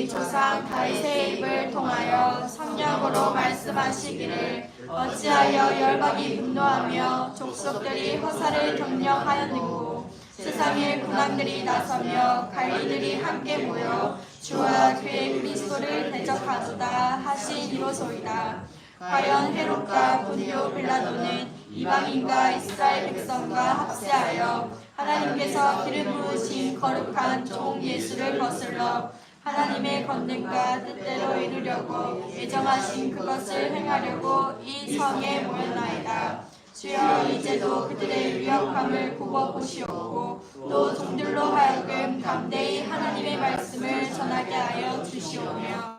우리 조상 다윗의 입을 통하여 성령으로 말씀하시기를 어찌하여 열방이 분노하며 족속들이 허사를 경영하였는고 세상의 군왕들이 나서며 관리들이 함께 모여 주와 그의 그리스도를 대적하도다 하신 이로소이다. 과연 헤롯과 분뇨 빌라도는 이방인과 이스라엘 백성과 합세하여 하나님께서 기름 부으신 거룩한 종 예수를 거슬러 하나님의 권능과 뜻대로 이루려고 예정하신 그것을 행하려고 이 성에 모였나이다. 주여 이제도 그들의 위협함을 굽어보시옵고 또 종들로 하여금 담대히 하나님의 말씀을 전하게 하여 주시오며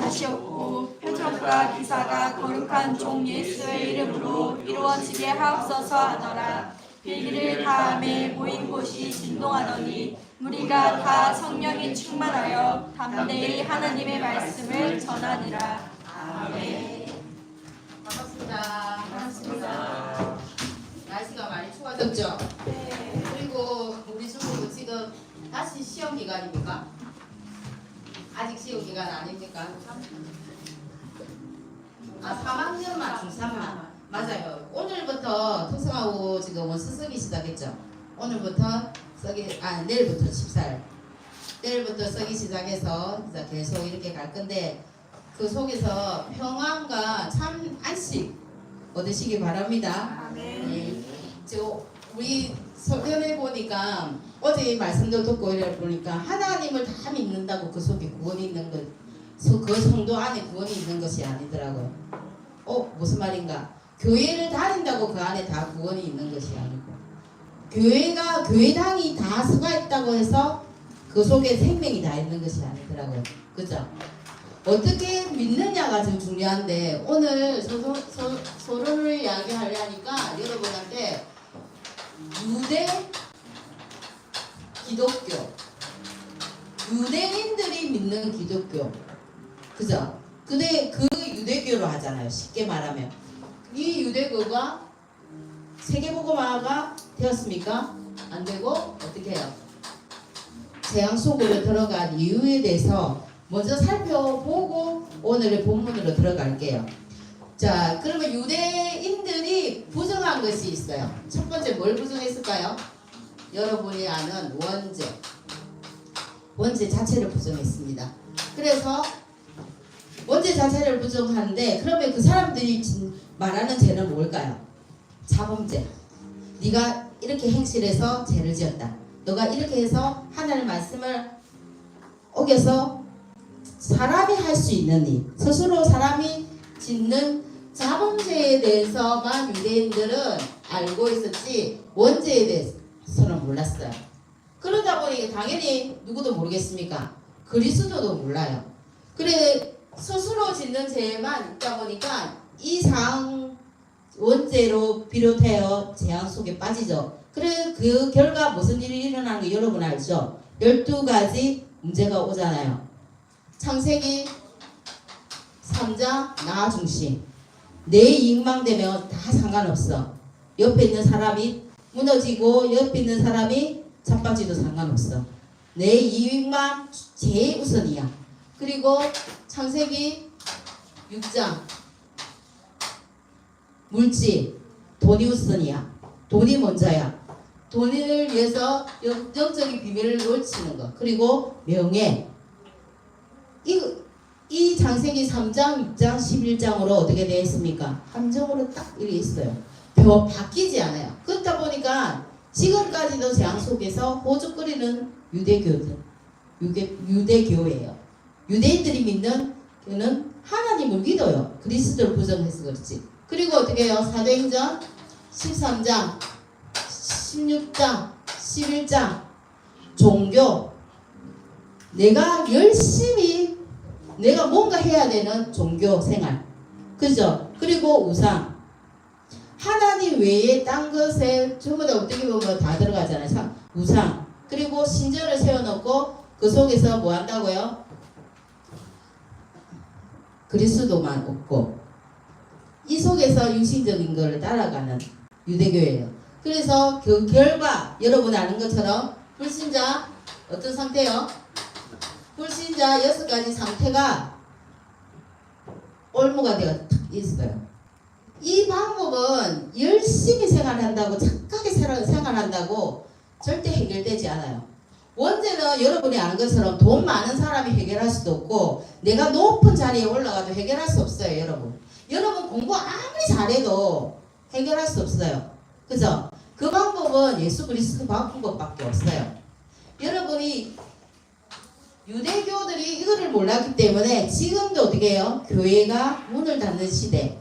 하시옵고 표적과 기사가 거룩한 종 예수의 이름으로 이루어지게 하옵소서 하더라. 빌기를 다함에 모인 곳이 진동하더니 무리가 다 성령이 충만하여 담대히 하나님의 말씀을 전하니라. 아멘. 반갑습니다. 반갑습니다. 날씨가 많이 추워졌죠? 네. 그리고 우리 중국은 지금 다시 시험 기간입니까? 아직 시험 기간 아닙니까? 3학년만 중3만 맞아요. 오늘부터 특성하고 지금 원서 쓰기 시작했죠. 오늘부터 내일부터 14일 내일부터 쓰기 시작해서 이제 계속 이렇게 갈 건데 그 속에서 평안과 참 안식 얻으시기 바랍니다. 네. 지금 우리 설명해 보니까 어제 말씀도 듣고 이래 보니까 하나님을 다 믿는다고 그 속에 구원이 있는 것, 그 성도 안에 구원이 있는 것이 아니더라고요. 무슨 말인가? 교회를 다닌다고 그 안에 다 구원이 있는 것이 아니고 교회당이 다 서가 있다고 해서 그 속에 생명이 다 있는 것이 아니더라고요. 그죠? 어떻게 믿느냐가 좀 중요한데 오늘 서론을 이야기하려니까 여러분한테 유대 기독교 유대인들이 믿는 기독교 그죠? 근데 그 유대교로 하잖아요. 쉽게 말하면 이 유대교가 세계복음화가 되었습니까? 안 되고 어떻게 해요? 재앙 속으로 들어간 이유에 대해서 먼저 살펴보고 오늘의 본문으로 들어갈게요. 자, 그러면 유대인들이 부정한 것이 있어요. 첫 번째 뭘 부정했을까요? 여러분이 아는 원죄 자체를 부정했습니다. 그래서 원죄 자체를 부정하는데 그러면 그 사람들이 말하는 죄는 뭘까요? 자범죄. 네가 이렇게 행실해서 죄를 지었다. 너가 이렇게 해서 하나님의 말씀을 어겨서 사람이 할 수 있는 일, 스스로 사람이 짓는 자범죄에 대해서만 유대인들은 알고 있었지 원죄에 대해서는 몰랐어요. 그러다 보니 당연히 누구도 모르겠습니까? 그리스도도 몰라요. 그래 스스로 짓는 죄만 있다 보니까 이 상 원죄로 비롯하여 재앙 속에 빠지죠. 그래 그 결과 무슨 일이 일어나는 거 여러분 알죠? 12가지 문제가 오잖아요. 창세기 3장 나 중심. 내 이익만 되면 다 상관없어. 옆에 있는 사람이 무너지고 옆에 있는 사람이 자빠지도 상관없어. 내 이익만 제일 우선이야. 그리고 창세기 6장 물질, 돈이 우선이야. 돈이 먼저야. 돈을 위해서 영적인 비밀을 놓치는 것. 그리고 명예. 이 창세기 3장, 6장, 11장으로 어떻게 되어 있습니까? 함정으로 딱 이렇게 있어요. 바뀌지 않아요. 그렇다 보니까 지금까지도 재앙 속에서 호적거리는 유대교예요. 유대인들이 믿는 교는 하나님을 믿어요. 그리스도를 부정해서 그렇지. 그리고 어떻게 해요? 사도행전 13장, 16장, 11장 종교. 내가 열심히 내가 뭔가 해야 되는 종교 생활. 그죠? 그리고 우상. 하나님 외에 딴 것에 전부 다 어떻게 보면 다 들어가잖아요. 참, 우상. 그리고 신전을 세워놓고 그 속에서 뭐 한다고요? 그리스도만 없고 이 속에서 육신적인 것을 따라가는 유대교예요. 그래서 그 결과 여러분 아는 것처럼 불신자 어떤 상태요? 불신자 6가지 상태가 올무가 되어 있어요. 이 방법은 열심히 생활한다고 착하게 생활한다고 절대 해결되지 않아요. 원죄는 여러분이 아는 것처럼 돈 많은 사람이 해결할 수도 없고 내가 높은 자리에 올라가도 해결할 수 없어요. 여러분 공부 아무리 잘해도 해결할 수 없어요. 그죠? 그 방법은 예수 그리스도 방법밖에 없어요. 여러분이 유대교들이 이거를 몰랐기 때문에 지금도 어떻게 해요? 교회가 문을 닫는 시대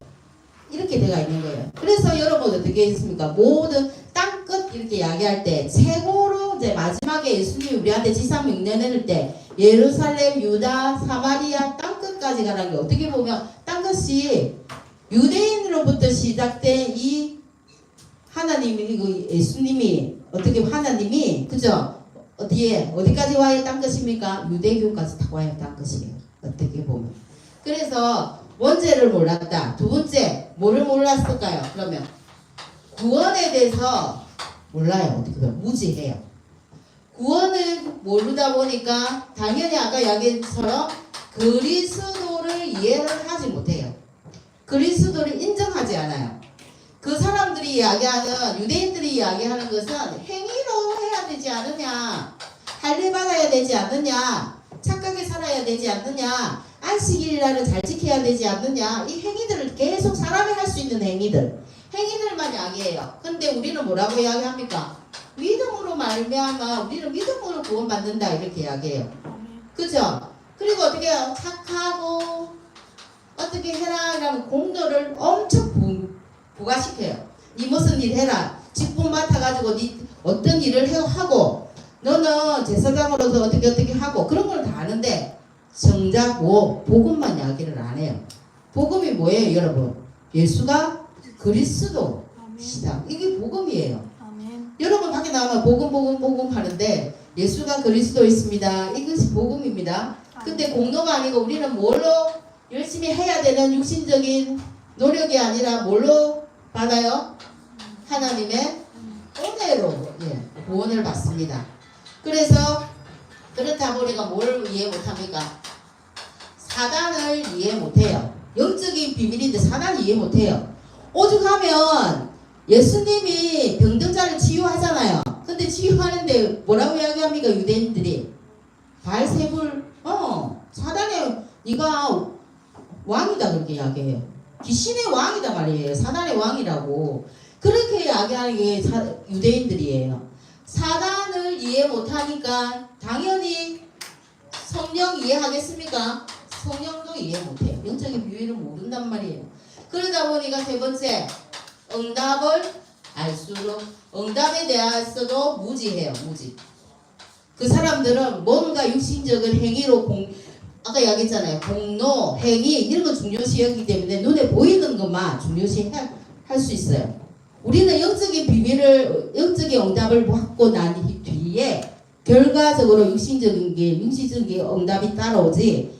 이렇게 돼가 있는 거예요. 그래서 여러분 어떻게 했습니까? 모든 땅끝 이렇게 이야기할 때 최고로 이제 마지막에 예수님이 우리한테 지상명령 내릴 때 예루살렘, 유다, 사마리아 땅끝까지 가라는 게 어떻게 보면 땅끝이 유대인으로부터 시작된 이 하나님이 예수님이 어떻게 하나님이 그죠? 어디까지 와야 땅끝입니까? 유대교까지 다 와야 땅끝이에요. 어떻게 보면. 그래서 원죄를 몰랐다. 두 번째, 뭐를 몰랐을까요? 그러면 구원에 대해서 몰라요. 어떻게 보면 무지해요. 구원을 모르다 보니까 당연히 아까 이야기처럼 그리스도를 이해를 하지 못해요. 그리스도를 인정하지 않아요. 그 사람들이 이야기하는 유대인들이 이야기하는 것은 행위로 해야 되지 않느냐, 할례 받아야 되지 않느냐, 착하게 살아야 되지 않느냐, 안식일날은 잘 지켜야 되지 않느냐, 이 행위들을 계속 사람이 할 수 있는 행위들만 이야기해요. 근데 우리는 뭐라고 이야기합니까? 믿음으로 말미암아 우리는 믿음으로 구원받는다 이렇게 이야기해요. 그죠? 그리고 어떻게 해요? 착하고 어떻게 해라 하면 공로를 엄청 부과시켜요. 니 무슨 일 해라. 직분 맡아가지고 니 어떤 일을 하고 너는 제사장으로서 어떻게 하고 그런 걸 다 아는데 정작 복음만 이야기를 안 해요. 복음이 뭐예요 여러분? 예수가 그리스도시다. 이게 복음이에요. 아멘. 여러분 밖에 나가면 복음 하는데 예수가 그리스도 있습니다. 이것이 복음입니다. 근데 공로가 아니고 우리는 뭘로 열심히 해야 되는 육신적인 노력이 아니라 뭘로 받아요? 하나님의 은혜로 구원을 받습니다. 그래서 그렇다 보니까 뭘 이해 못합니까? 사단을 이해 못해요. 영적인 비밀인데 사단을 이해 못해요. 오죽하면 예수님이 병든자를 치유하잖아요. 근데 치유하는데 뭐라고 이야기합니까? 유대인들이 발세불 사단의 네가 왕이다 그렇게 이야기해요. 귀신의 왕이다 말이에요. 사단의 왕이라고 그렇게 이야기하는 게 유대인들이에요. 사단을 이해 못하니까 당연히 성령 이해하겠습니까? 성령도 이해 못해요. 영적인 비밀을 모른단 말이에요. 그러다 보니까 세 번째 응답을 알수록 응답에 대해서도 무지해요. 그 사람들은 뭔가 육신적인 행위로 아까 이야기했잖아요. 공로, 행위 이런 거 중요시 여기기 때문에 눈에 보이는 것만 중요시 할 수 있어요. 우리는 영적인 비밀을 영적인 응답을 받고 난 뒤에 결과적으로 육신적인 응답이 따라오지.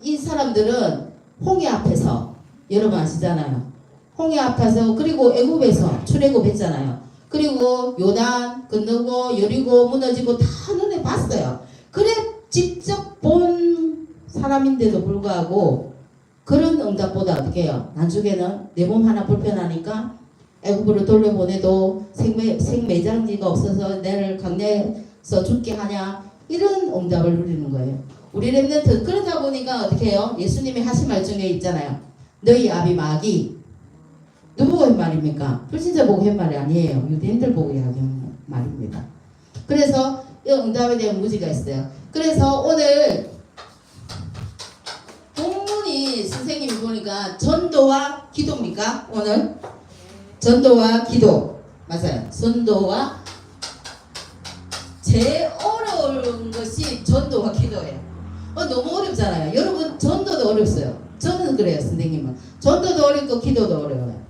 이 사람들은 홍해 앞에서 여러분 아시잖아요. 홍해 앞에서 그리고 애굽에서 출애굽했잖아요. 그리고 요단 건너고 여리고 무너지고 다 눈에 봤어요. 그래 직접 본 사람인데도 불구하고 그런 응답보다 어떻게 해요? 나중에는 내 몸 하나 불편하니까 애굽으로 돌려보내도 생매장지가 없어서 내를 강내에서 죽게 하냐 이런 응답을 누리는 거예요. 우리 랩런트 그러다 보니까 어떻게 해요? 예수님이 하신 말 중에 있잖아요. 너희 아비 마귀 누구 한 말입니까? 불신자 보고 한 말이 아니에요. 유대인들 보고 이야기한 말입니다. 그래서 이 응답에 대한 무지가 있어요. 그래서 오늘 본문이 선생님이 보니까 전도와 기도입니까? 오늘 전도와 기도 맞아요. 전도와 제일 어려운 것이 전도와 기도예요. 너무 어렵잖아요. 여러분 전도도 어렵어요. 저는 그래요. 선생님은 전도도 어렵고 기도도 어려워요.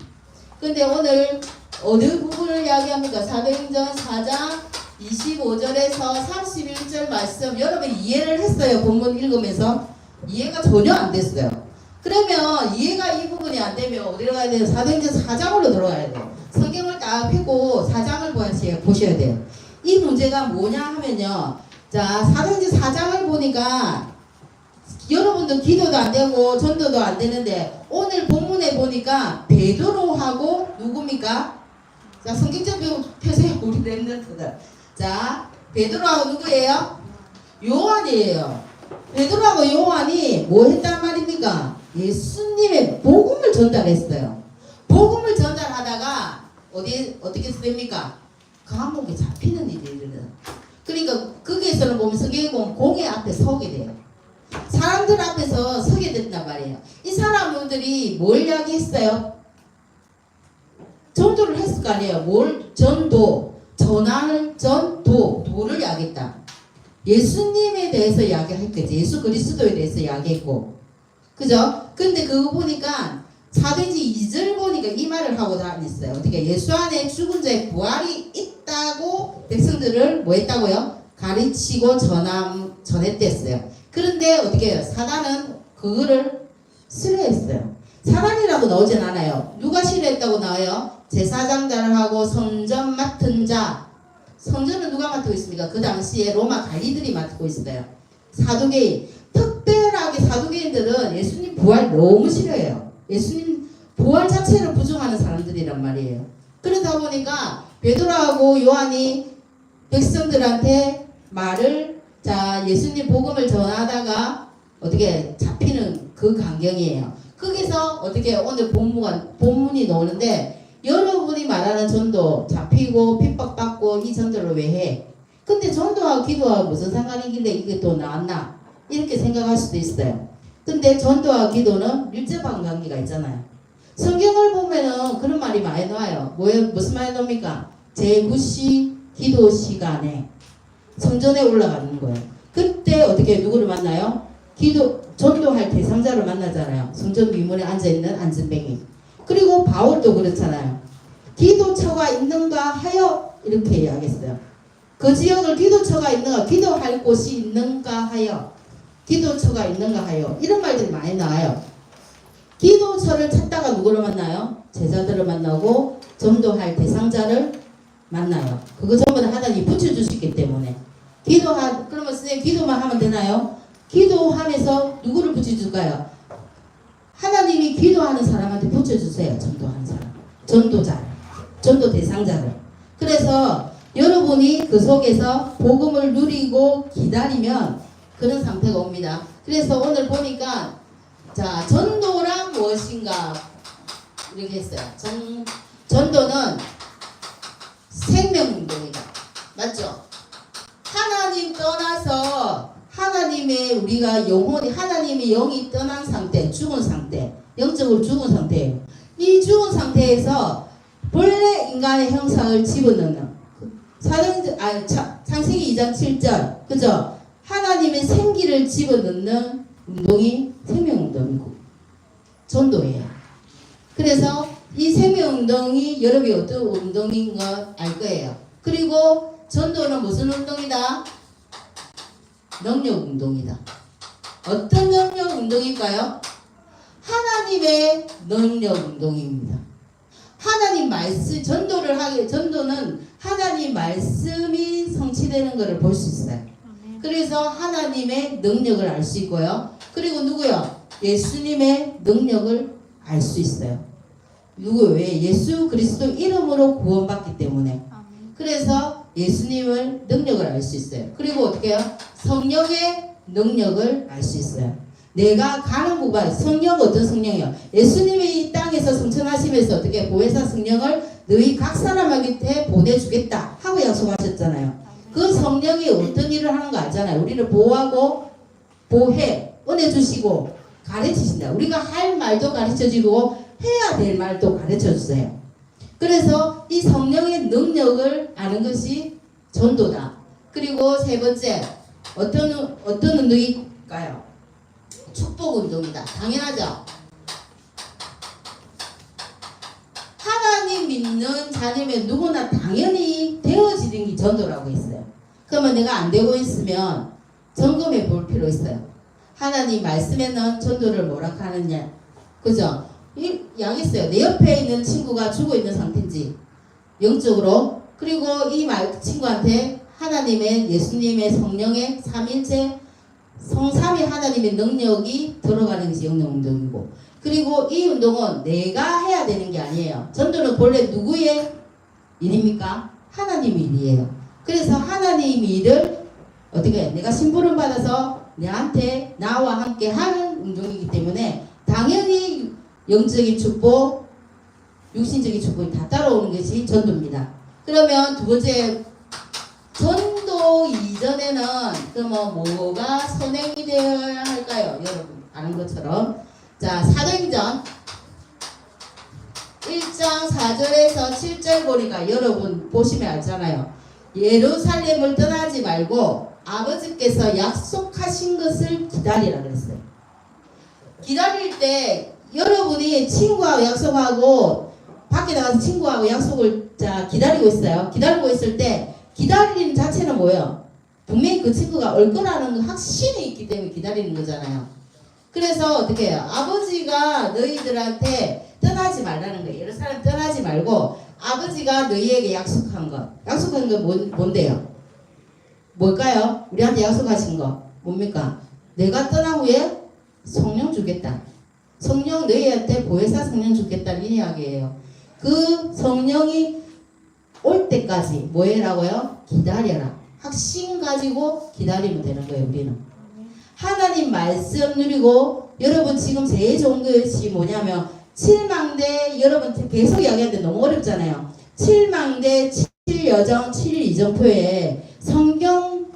근데 오늘 어느 부분을 이야기합니까? 사도행전 4장 25절에서 31절 말씀 여러분 이해를 했어요. 본문 읽으면서 이해가 전혀 안 됐어요. 그러면 이해가 이 부분이 안 되면 어디로 가야 돼요? 사도행전 4장으로 들어가야 돼요. 성경을 딱 펴고 4장을 보셔야 돼요. 이 문제가 뭐냐 하면요. 자, 사도행전 4장을 보니까 여러분들 기도도 안 되고 전도도 안 되는데 오늘 본문에 보니까 베드로하고 누굽니까? 자, 성경적 펴세요. 우리 랩런트들. 자, 베드로하고 누구예요? 요한이에요. 베드로하고 요한이 뭐 했단 말입니까? 예수님의 복음을 전달했어요. 복음을 전달하다가 어떻게 됩니까? 감옥에 잡히는 일이 일어나요. 그러니까 거기에서는 보면 성경에 보면 공회 앞에 서게 돼요. 사람들 앞에서 서게 된단 말이에요. 이 사람들이 뭘 이야기했어요? 전도를 했을 거 아니에요. 뭘? 전도. 전하는 전도. 도를 이야기했다. 예수님에 대해서 이야기했겠지. 예수 그리스도에 대해서 이야기했고. 그죠? 근데 그거 보니까 사도행전 2절 보니까 이 말을 하고 다녔어요. 어떻게? 예수 안에 죽은 자의 부활이 있다고 백성들을 뭐 했다고요? 가르치고 전했댔어요. 그런데 어떻게 해요? 사단은 그거를 싫어했어요. 사단이라고 나오진 않아요. 누가 싫어했다고 나와요? 제사장들하고 성전 맡은 자. 성전은 누가 맡고 있습니까? 그 당시에 로마 관리들이 맡고 있어요. 사두개인. 특별하게 사두개인들은 예수님 부활 너무 싫어해요. 예수님 부활 자체를 부정하는 사람들이란 말이에요. 그러다 보니까 베드로하고 요한이 백성들한테 말을 자 예수님 복음을 전하다가 어떻게 잡히는 그 광경이에요. 거기서 어떻게 오늘 본문이 나오는데 여러분이 말하는 전도 잡히고 핍박받고 이 전도를 왜 해? 근데 전도하고 기도하고 무슨 상관이길래 이게 또 나왔나? 이렇게 생각할 수도 있어요. 근데 전도와 기도는 밀접한 관계가 있잖아요. 성경을 보면은 그런 말이 많이 나와요. 무슨 말이 나옵니까? 제9시 기도 시간에 성전에 올라가는 거예요. 그때 어떻게 누구를 만나요? 전도할 대상자를 만나잖아요. 성전 미문에 앉아있는 안전뱅이. 그리고 바울도 그렇잖아요. 기도처가 있는가 하여 이렇게 이야기했어요. 그 지역을 기도처가 있는가, 기도할 곳이 있는가 하여, 기도처가 있는가 하여 이런 말들이 많이 나와요. 기도처를 찾다가 누구를 만나요? 제자들을 만나고 전도할 대상자를 만나요. 그거 전부 다 하나님이 붙여주시기 때문에 그러면 선생님 기도만 하면 되나요? 기도하면서 누구를 붙여줄까요? 하나님이 기도하는 사람한테 붙여주세요. 전도하는 사람, 전도자, 전도 대상자를. 그래서 여러분이 그 속에서 복음을 누리고 기다리면 그런 상태가 옵니다. 그래서 오늘 보니까 자 전도란 무엇인가 이렇게 했어요. 전도는 생명운동이다. 맞죠? 하나님 떠나서 하나님의 우리가 영혼이 하나님의 영이 떠난 상태, 죽은 상태, 영적으로 죽은 상태예요. 이 죽은 상태에서 본래 인간의 형상을 집어넣는 창세기 2장 7절 그죠? 하나님의 생기를 집어넣는 운동이 생명운동이고 전도예요. 그래서 이 생명운동이 여러분이 어떤 운동인 거 알 거예요. 그리고 전도는 무슨 운동이다? 능력운동이다. 어떤 능력운동일까요? 하나님의 능력운동입니다. 하나님 말씀, 전도는 하나님 말씀이 성취되는 것을 볼 수 있어요. 그래서 하나님의 능력을 알 수 있고요. 그리고 누구요? 예수님의 능력을 알 수 있어요. 왜? 예수 그리스도 이름으로 구원받기 때문에. 그래서 예수님을 능력을 알 수 있어요. 그리고 어떻게 해요? 성령의 능력을 알 수 있어요. 내가 가는 곳, 성령 어떤 성령이요? 예수님이 이 땅에서 성천하시면서 어떻게 보혜사 성령을 너희 각 사람에게 보내주겠다 하고 약속하셨잖아요. 그 성령이 어떤 일을 하는 거 알잖아요. 우리를 보호하고 보혜, 은혜 주시고 가르치신다. 우리가 할 말도 가르쳐주고 해야 될 말도 가르쳐주세요. 그래서 이 성령의 능력을 아는 것이 전도다. 그리고 세 번째 어떤 운동일까요? 축복 운동이다. 당연하죠. 하나님 믿는 자녀면 누구나 당연히 되어지는 게 전도라고 했어요. 그러면 내가 안 되고 있으면 점검해 볼 필요 있어요. 하나님 말씀에는 전도를 뭐라 하느냐. 그죠? 양했어요. 내 옆에 있는 친구가 죽어 있는 상태인지 영적으로. 그리고 이 친구한테 하나님의 예수님의 성령의 삼일체 성삼위 하나님의 능력이 들어가는 것이 영능 운동이고, 그리고 이 운동은 내가 해야 되는 게 아니에요. 전도는 본래 누구의 일입니까? 하나님의 일이에요. 그래서 하나님의 일을 어떻게 해? 내가 심부름 받아서 내한테 나와 함께 하는 운동이기 때문에 당연히 영적인 축복, 육신적인 축복이 다 따라오는 것이 전도입니다. 그러면 두 번째, 전도 이전에는 뭐가 선행이 되어야 할까요? 여러분 아는 것처럼, 자, 사도행전 1장 4절에서 7절 보니까 여러분 보시면 알잖아요. 예루살렘을 떠나지 말고 아버지께서 약속하신 것을 기다리라 그랬어요. 기다릴 때 여러분이 친구하고 약속하고 밖에 나가서 친구하고 약속을 기다리고 있어요. 기다리고 있을 때 기다리는 자체는 뭐예요? 분명히 그 친구가 올 거라는 확신이 있기 때문에 기다리는 거잖아요. 그래서 어떻게 해요? 아버지가 너희들한테 떠나지 말라는 거예요. 예루살렘 떠나지 말고 아버지가 너희에게 약속한 것. 약속한 건 뭔데요? 뭘까요? 우리한테 약속하신 거 뭡니까? 내가 떠난 후에 성령 주겠다. 성령 너희한테 보혜사 성령 주겠다는 이야기예요. 그 성령이 올 때까지 뭐 해라고요? 기다려라. 확신 가지고 기다리면 되는 거예요. 우리는 하나님 말씀 누리고, 여러분 지금 제일 좋은 것이 뭐냐면 7망대, 여러분 계속 이야기하는데 너무 어렵잖아요. 7망대 7여정 7이정표에 성경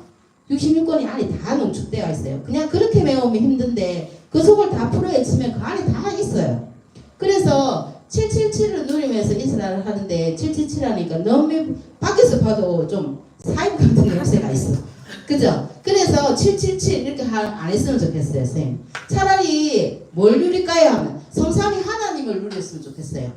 66권이 안에 다 농축되어 있어요. 그냥 그렇게 외우면 힘든데 그 속을 다 풀어헤치면 그 안에 다 있어요. 그래서 777을 누리면서 이스라엘을 하는데 777 하니까 너무 밖에서 봐도 좀 사입 같은 냄새가 있어. 그죠? 그래서 777 이렇게 안 했으면 좋겠어요, 선생님. 차라리 뭘 누릴까요? 하면 성삼위 하나님을 누렸으면 좋겠어요.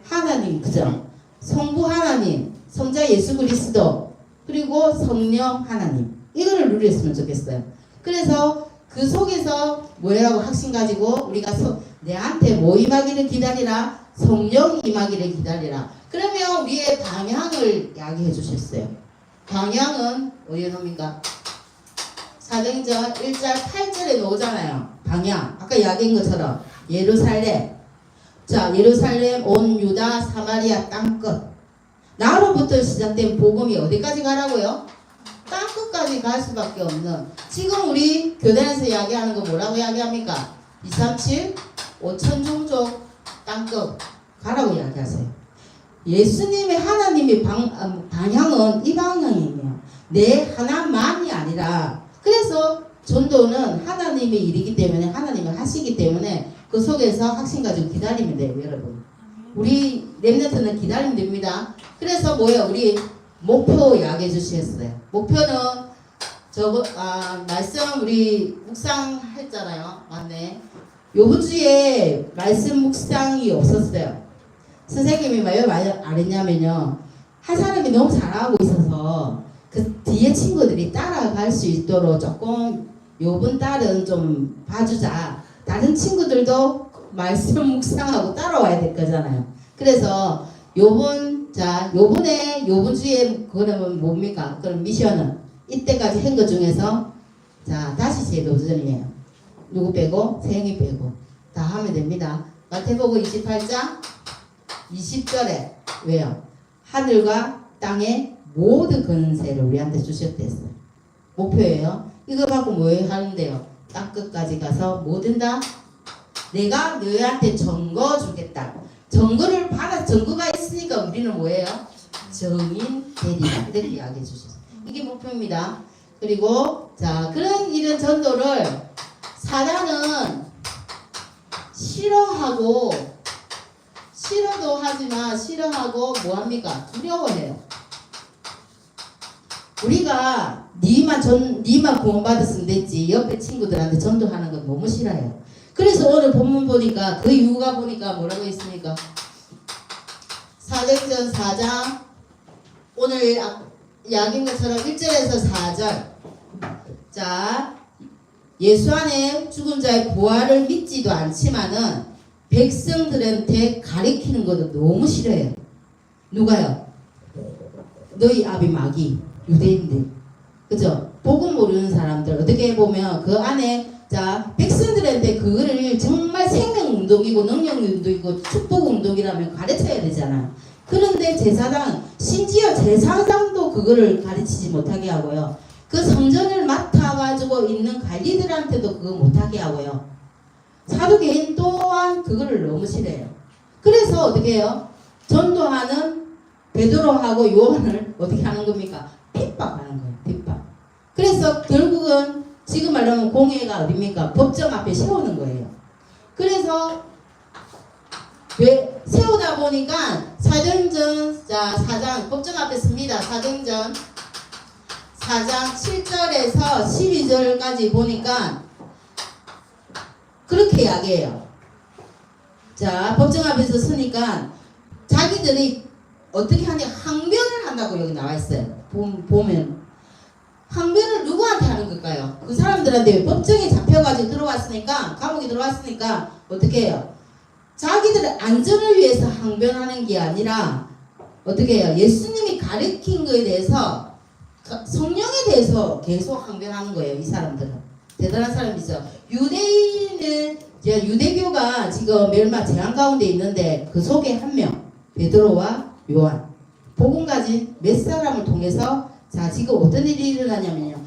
하나님, 그죠? 성부 하나님, 성자 예수 그리스도, 그리고 성령 하나님, 이거를 누렸으면 좋겠어요. 그래서 그 속에서 뭐라고 확신 가지고 우리가 내한테 뭐 임하기를 기다리라, 성령 임하기를 기다리라. 그러면 위에 방향을 이야기해 주셨어요. 방향은 어디에 놓습니까? 사도행전 1장 8절에 놓잖아요. 방향. 아까 이야기한 것처럼 예루살렘. 자, 예루살렘 온 유다 사마리아 땅끝. 나로부터 시작된 복음이 어디까지 가라고요? 땅끝까지 갈 수밖에 없는. 지금 우리 교단에서 이야기하는 거 뭐라고 이야기합니까? 237 5천 종족 땅끝 가라고 이야기하세요. 예수님의 하나님의 방향은 이 방향이에요. 내 하나만이 아니라. 그래서 전도는 하나님의 일이기 때문에 하나님이 하시기 때문에 그 속에서 확신 가지고 기다리면 돼요, 여러분. 우리 렘넌트는 기다리면 됩니다. 그래서 뭐예요? 우리 목표 이야기해 주셨어요. 목표는 말씀 우리 묵상했잖아요. 맞네. 요번 주에 말씀 묵상이 없었어요. 선생님이 왜 안 했냐면요. 한 사람이 너무 잘하고 있어서 그 뒤에 친구들이 따라갈 수 있도록 조금 요번 달은 좀 봐주자. 다른 친구들도 말씀 묵상하고 따라와야 될 거잖아요. 그래서 요번 주에 그러면 뭡니까? 그럼 미션은 이때까지 한 것 중에서 다시 재도전이에요. 누구 빼고? 세영이 빼고 다 하면 됩니다. 마태복음 28장 20절에 왜요? 하늘과 땅의 모든 권세를 우리한테 주셨댔어요. 목표예요. 이거 갖고 뭐 하는데요? 땅끝까지 가서 뭐든 다 내가 너희한테 증거 주겠다. 증거를 받아, 증거가 있으니까 우리는 뭐예요? 증인 되리라. 이렇게 이야기해 주셨어요. 이게 목표입니다. 그리고 그런 이런 전도를 사단은 싫어도 하지만 싫어하고 뭐합니까? 두려워해요. 우리가 니만 구원받았으면 됐지 옆에 친구들한테 전도하는 건 너무 싫어해요. 그래서 오늘 본문 보니까 그 이유가 보니까 뭐라고 있습니까? 사도행전 4장 오늘 이야기한 것처럼 1절에서 4절. 자, 예수 안에 죽은 자의 부활을 믿지도 않지만은 백성들한테 가리키는 것도 너무 싫어해요. 누가요? 너희 아비 마귀. 유대인들, 그죠? 복음 모르는 사람들 어떻게 보면 그 안에 자 백성들한테 그거를 정말 생명운동이고 능력운동이고 축복운동이라면 가르쳐야 되잖아요. 그런데 제사장 심지어 제사장도 그거를 가르치지 못하게 하고요. 그 성전을 맡아가지고 있는 관리들한테도 그거 못하게 하고요. 사도계인 또한 그거를 너무 싫어해요. 그래서 어떻게 해요? 전도하는 베드로하고 요한을 어떻게 하는 겁니까? 핍박하는 거예요. 핍박. 그래서 결국은 지금 말하면 공회가 어딥니까? 법정 앞에 세우는 거예요. 그래서 왜 세우다 보니까 사도행전 자 4장 법정 앞에 씁니다. 사도행전 4장 7절에서 12절까지 보니까 그렇게 이야기해요. 자 법정 앞에서 서니까 자기들이 어떻게 하냐 항변을 한다고 여기 나와 있어요. 보면 항변을 누구한테 하는 걸까요? 그 사람들한테 법정에 잡혀가지고 들어왔으니까 감옥에 들어왔으니까 어떻게 해요? 자기들의 안전을 위해서 항변하는 게 아니라 어떻게 해요? 예수님이 가르친 거에 대해서 성령에 대해서 계속 항변하는 거예요. 이 사람들은 대단한 사람이죠. 유대교가 지금 멸망 재앙 가운데 있는데 그 속에 한 명 베드로와 요한 복음 가진 몇 사람을 통해서 자 지금 어떤 일이 일어나냐면요.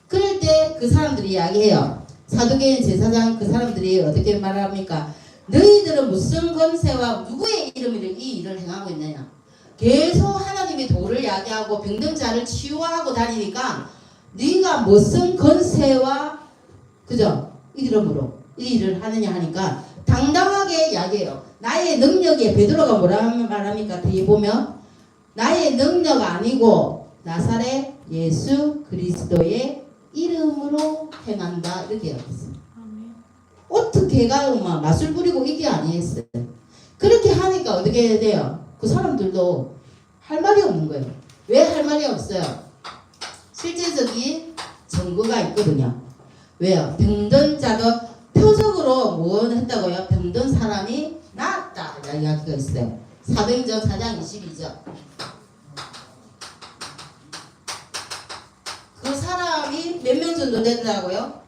그럴 때 그 사람들이 이야기해요. 사도계인 제사장 그 사람들이 어떻게 말합니까? 너희들은 무슨 권세와 누구의 이름으로 이 일을 행하고 있느냐. 계속 하나님의 도를 이야기하고 병든 자를 치유하고 다니니까 네가 무슨 권세와 그죠? 이름으로 이 일을 하느냐 하니까 당당하게 이야기해요. 나의 능력에 베드로가 뭐라 말합니까? 뒤에 보면 나의 능력 아니고 나사렛 예수 그리스도의 이름으로 행한다 이렇게 이야기했어요. 어떻게 가요? 막 마술 부리고 이게 아니었어요. 그렇게 하니까 어떻게 해야 돼요? 그 사람들도 할 말이 없는 거예요. 왜 할 말이 없어요? 실제적인 증거가 있거든요. 왜요? 병든 자도 표적으로 뭐 했다고요? 병든 사람이 나았다 이야기가 있어요. 사도행전 4장 22절. 그 사람이 몇 명 정도 된다고요?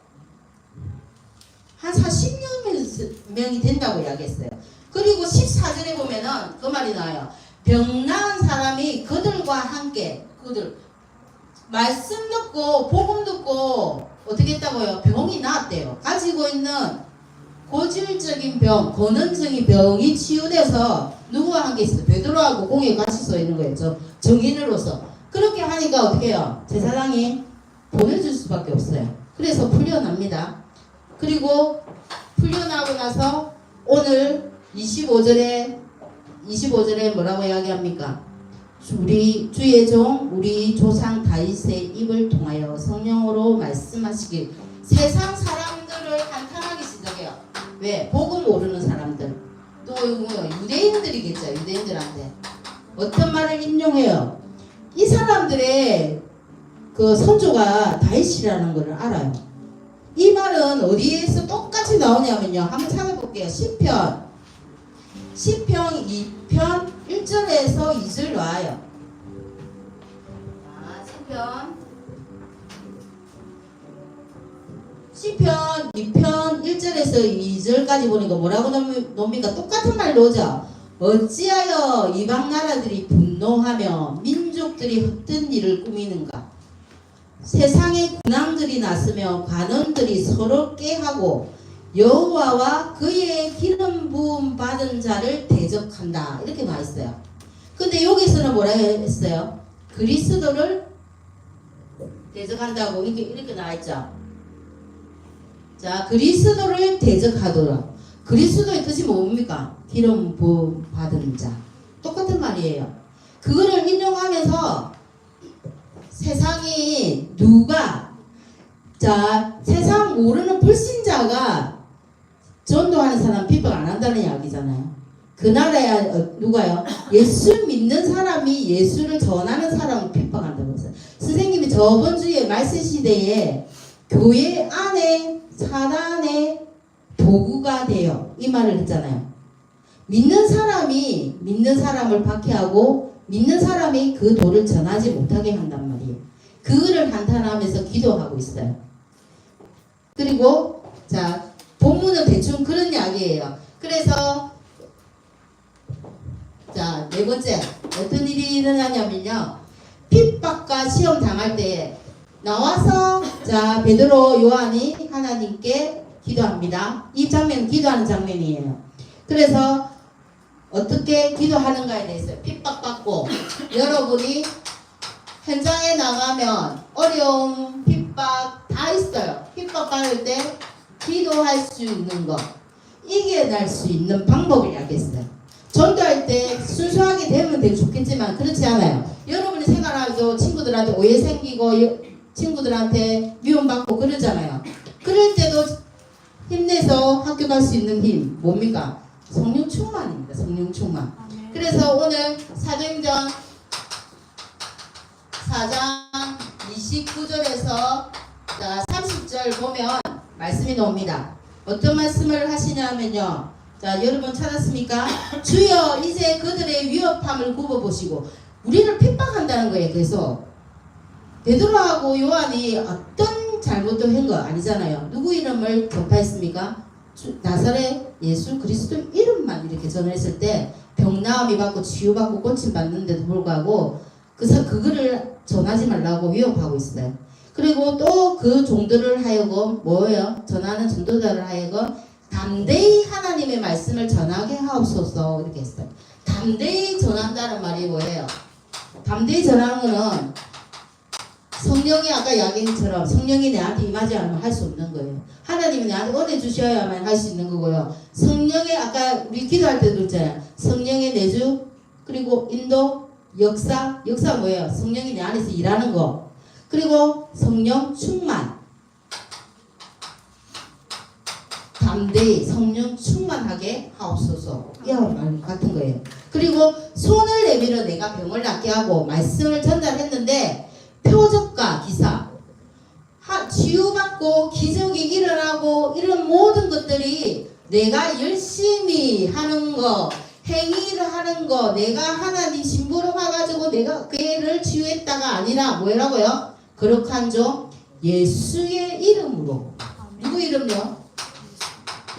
한 40명이 된다고 이야기했어요. 그리고 14절에 보면은 그 말이 나와요. 병 나은 사람이 그들과 함께 그들 말씀 듣고 복음 듣고 어떻게 했다고요? 병이 나았대요. 가지고 있는 고질적인 병, 권원적인 병이 치유돼서 누구와 함께 있어요? 베드로하고 공에 같이 서 있는 거예요. 정인으로서. 그렇게 하니까 어떻게 해요? 제사장이 보내줄 수밖에 없어요. 그래서 풀려납니다. 그리고 풀려나고 나서 오늘 25절에 뭐라고 이야기합니까? 우리 주의 종 우리 조상 다윗의 입을 통하여 성령으로 말씀하시길. 세상 사람들을 한탄하기 시작해요. 왜? 복음 모르는 사람들 또 유대인들이겠죠. 유대인들한테 어떤 말을 인용해요? 이 사람들의 그 선조가 다윗이라는 것을 알아요. 이 말은 어디에서 똑같이 나오냐면요. 한번 찾아볼게요. 시편 2편 1절에서 2절 나와요. 시편 2편 1절에서 2절까지 보니까 뭐라고 놉니까? 똑같은 말 나오죠. 어찌하여 이방 나라들이 분노하며 민족들이 헛된 일을 꾸미는가. 세상의 군왕들이 났으며 관원들이 서로 꾀하고 여호와와 그의 기름 부음 받은 자를 대적한다 이렇게 나와 있어요. 근데 여기서는 뭐라 했어요? 그리스도를 대적한다고 이렇게 나와 있죠. 자, 그리스도를 대적하더라. 그리스도의 뜻이 뭡니까? 기름 부음 받은 자. 똑같은 말이에요. 그거를 인용하면서 세상이 누가 자 세상 모르는 불신자가 전도하는 사람 핍박 안 한다는 이야기잖아요. 그 나라에 누가요? 예수 믿는 사람이 예수를 전하는 사람을 핍박한다고 했어요. 선생님이 저번 주에 말세 시대에 교회 안에 사단의 도구가 돼요. 이 말을 했잖아요. 믿는 사람이 믿는 사람을 박해하고 믿는 사람이 그 도를 전하지 못하게 한단 말이에요. 그거를 한탄하면서 기도하고 있어요. 그리고 자 본문은 대충 그런 이야기예요. 그래서 자 네 번째 어떤 일이 일어나냐면요. 핍박과 시험 당할 때 나와서 자 베드로 요한이 하나님께 기도합니다. 이 장면 기도하는 장면이에요. 그래서 어떻게 기도하는가에 대해서 핍박받고 여러분이 현장에 나가면 어려움, 핍박 다 있어요. 핍박받을 때 기도할 수 있는 거 이겨낼 수 있는 방법을 이야기했어요. 전도할 때 순수하게 되면 되게 좋겠지만 그렇지 않아요. 여러분이 생활하면서 친구들한테 오해 생기고 친구들한테 미움받고 그러잖아요. 그럴 때도 힘내서 학교 갈 수 있는 힘 뭡니까? 성령 충만입니다. 성령 충만. 그래서 오늘 사도행전 4장 29절에서 30절 보면 말씀이 나옵니다. 어떤 말씀을 하시냐면요. 자, 여러분 찾았습니까? 주여 이제 그들의 위협함을 굽어보시고 우리를 핍박한다는 거예요. 그래서 베드로하고 요한이 어떤 잘못도 한 거 아니잖아요. 누구 이름을 전파했습니까? 나사렛 예수 그리스도 이름만 이렇게 전했을 때 병나음이 받고 치유받고 고침받는데도 불구하고 그거를 전하지 말라고 위협하고 있어요. 그리고 또 그 종들을 하여금 뭐예요? 전하는 전도자를 하여금 담대히 하나님의 말씀을 전하게 하옵소서 이렇게 했어요. 담대히 전한다는 말이 뭐예요? 담대히 전하는 거는 성령이 아까 이야기처럼 성령이 내한테 임하지 않으면 할 수 없는 거예요. 하나님이 내한테 은혜 주셔야만 할 수 있는 거고요. 성령의 아까 우리 기도할 때도 있잖아요. 성령의 내주 그리고 인도 역사 뭐예요? 성령이 내 안에서 일하는 거. 그리고 성령 충만 담대히 성령 충만하게 하옵소서 이런 말 같은 거예요. 그리고 손을 내밀어 내가 병을 낫게 하고 말씀을 전달했는데 표적과 기사 치유받고 기적이 일어나고 이런 모든 것들이 내가 열심히 하는 거 행위를 하는 거 내가 하나님 신부로 와가지고 내가 그 애를 치유했다가 아니라 뭐라고요? 그렇간죠 예수의 이름으로. 누구 이름요?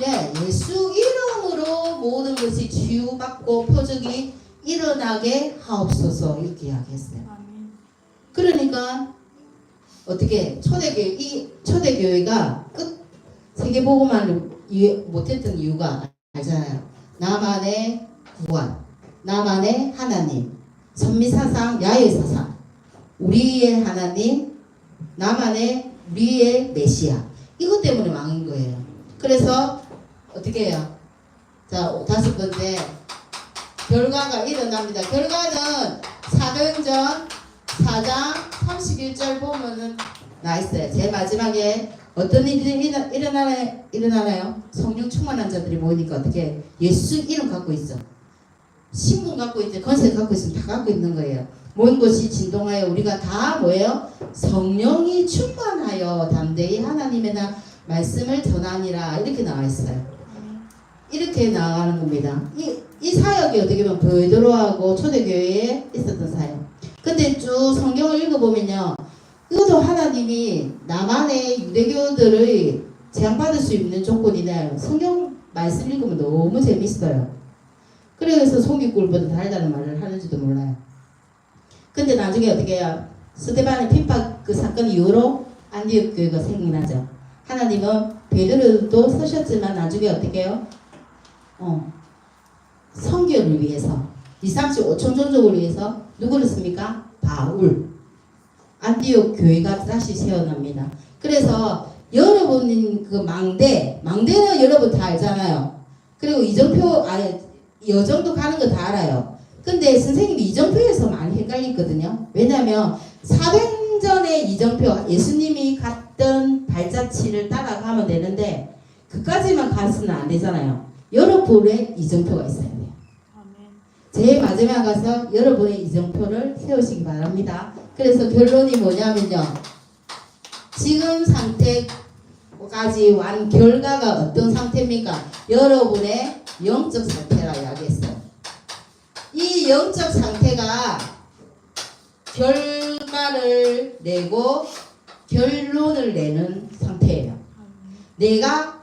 예, 예수 이름으로 모든 것이 치유받고 표적이 일어나게 하옵소서 이렇게 이야기했어요. 그러니까 어떻게 이 초대교회가 끝 세계복음화를 못했던 이유가 알잖아요. 나만의 구원, 나만의 하나님, 선미사상, 야외사상, 우리의 하나님, 나만의 우리의 메시아 이것 때문에 망한 거예요. 그래서 어떻게 해요? 자, 다섯 번째 결과가 일어납니다. 결과는 사도행전 4장 31절 보면은 나있어요. 제일 마지막에 어떤 일이 일어나나요? 성령 충만한 자들이 모이니까 어떻게 예수 이름 갖고 있어. 신분 갖고 있대. 권세 갖고 있으면 다 갖고 있는 거예요. 모인 것이 진동하여 우리가 다 뭐예요? 성령이 충만하여 담대히 하나님의 말씀을 전하니라 이렇게 나와 있어요. 이렇게 나가는 겁니다. 이 사역이 어떻게 보면 베드로하고 초대교회에 있었던 사역. 근데 쭉 성경을 읽어보면요. 이것도 하나님이 나만의 유대교들의 제한받을 수 있는 조건이네. 성경 말씀 읽으면 너무 재밌어요. 그래서 송기꿀보다 다르다는 말을 하는지도 몰라요. 근데 나중에 어떻게 해요? 스데반의 핍박 그 사건 이후로 안디옥 교회가 생겨나죠. 하나님은 베드로도 쓰셨지만 나중에 어떻게 해요? 선교를 위해서 2,35천 종족을 위해서 누구를 씁니까? 바울. 안디옥 교회가 다시 세어납니다. 그래서 여러분 그 망대는 여러분 다 알잖아요. 그리고 이정표 여정도 가는 거 다 알아요. 근데 선생님이 이정표에서 많이 헷갈리거든요. 왜냐하면 사도행전의 이정표 예수님이 갔던 발자취를 따라가면 되는데 그까지만 가서는 안 되잖아요. 여러분의 이정표가 있어야 돼요. 제일 마지막에 가서 여러분의 이정표를 세우시기 바랍니다. 그래서 결론이 뭐냐면요. 지금 상태까지 완 결과가 어떤 상태입니까? 여러분의 영적 상태라 이야기했어요. 이 영적 상태가 결과 결말을 내고 결론을 내는 상태예요. 내가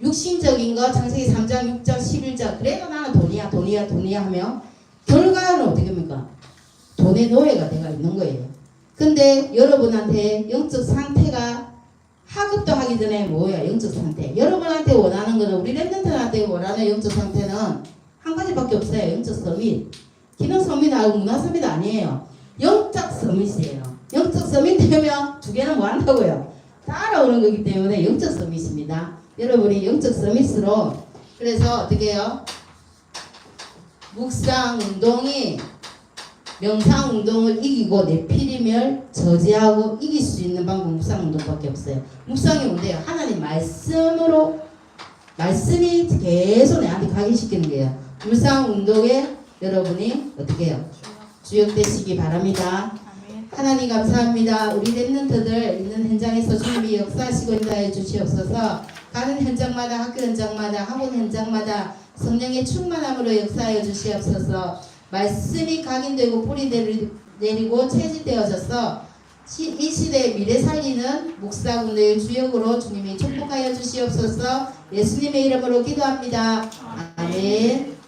육신적인 거 창세기 3장 6절 11절 그래도 나는 돈이야 하며 결과는 어떻게 합니까? 돈의 노예가 내가 있는 거예요. 근데 여러분한테 영적 상태가 하급도 하기 전에 뭐예요? 영적 상태. 여러분한테 원하는 거는 우리 랩런트한테 원하는 영적 상태는 한 가지밖에 없어요. 영적 서밋. 기능 서밋하고 문화 서밋 아니에요. 영적 서밋이에요. 영적 서밋 되면 두 개는 뭐 한다고요? 따라오는 거기 때문에 영적 서밋입니다. 여러분이 영적 서밋으로 그래서 어떻게 해요? 묵상 운동이 명상 운동을 이기고 내피림을 저지하고 이길 수 있는 방법 묵상 운동밖에 없어요. 묵상이 뭔데요? 하나님 말씀으로 말씀이 계속 내한테 각인시키는 거예요. 묵상 운동에 여러분이 어떻게 해요? 주역되시기 바랍니다. 하나님 감사합니다. 우리 랩런트들 있는 현장에서 준비 역사하시고 인도해 주시옵소서. 가는 현장마다 학교 현장마다 학원 현장마다 성령의 충만함으로 역사하여 주시옵소서. 말씀이 각인되고 뿌리 내리고 체질되어져서 이 시대의 미래 살리는 목사군의 주역으로 주님이 축복하여 주시옵소서. 예수님의 이름으로 기도합니다. 아멘.